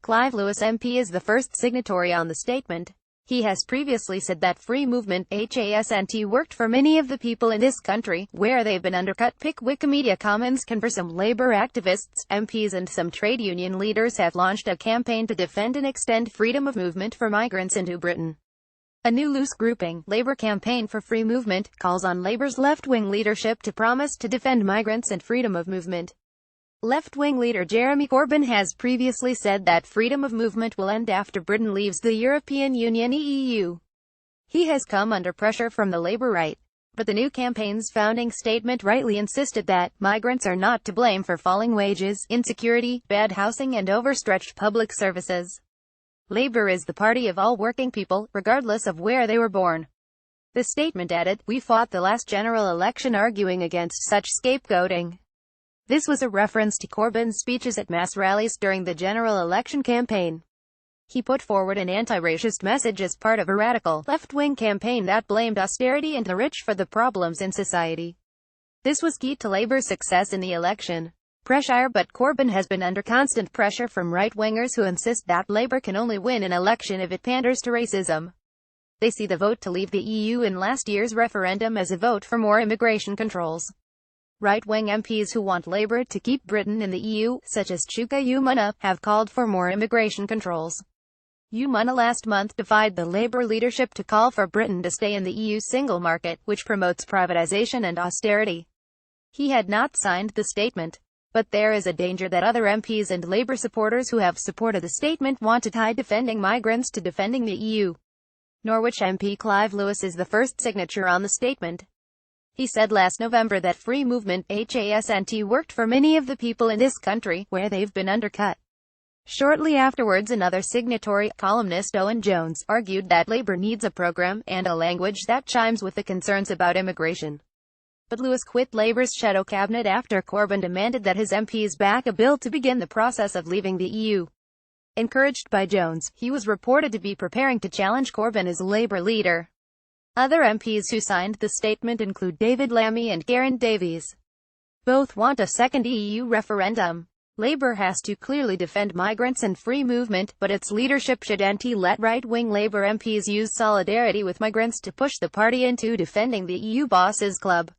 Clive Lewis MP is the first signatory on the statement. He has previously said that free movement HASNT worked for many of the people in this country, where they've been undercut. Pick Wikimedia Commons can. For some Labour activists, MPs and some trade union leaders have launched a campaign to defend and extend freedom of movement for migrants into Britain. A new loose grouping, Labour Campaign for Free Movement, calls on Labour's left-wing leadership to promise to defend migrants and freedom of movement. Left-wing leader Jeremy Corbyn has previously said that freedom of movement will end after Britain leaves the European Union (EU). He has come under pressure from the Labour right. But the new campaign's founding statement rightly insisted that migrants are not to blame for falling wages, insecurity, bad housing and overstretched public services. Labour is the party of all working people, regardless of where they were born. The statement added, "We fought the last general election arguing against such scapegoating." This was a reference to Corbyn's speeches at mass rallies during the general election campaign. He put forward an anti-racist message as part of a radical, left-wing campaign that blamed austerity and the rich for the problems in society. This was key to Labour's success in the election. But Corbyn has been under constant pressure from right-wingers who insist that Labour can only win an election if it panders to racism. They see the vote to leave the EU in last year's referendum as a vote for more immigration controls. Right-wing MPs who want Labour to keep Britain in the EU, such as Chuka Umunna, have called for more immigration controls. Umunna last month defied the Labour leadership to call for Britain to stay in the EU single market, which promotes privatisation and austerity. He had not signed the statement. But there is a danger that other MPs and Labour supporters who have supported the statement want to tie defending migrants to defending the EU. Norwich MP Clive Lewis is the first signature on the statement. He said last November that free movement HASNT worked for many of the people in this country, where they've been undercut. Shortly afterwards, another signatory, columnist Owen Jones, argued that Labour needs a programme and a language that chimes with the concerns about immigration. But Lewis quit Labour's shadow cabinet after Corbyn demanded that his MPs back a bill to begin the process of leaving the EU. Encouraged by Jones, he was reported to be preparing to challenge Corbyn as Labour leader. Other MPs who signed the statement include David Lammy and Geraint Davies. Both want a second EU referendum. Labour has to clearly defend migrants and free movement, but its leadership shouldn't let right-wing Labour MPs use solidarity with migrants to push the party into defending the EU bosses club.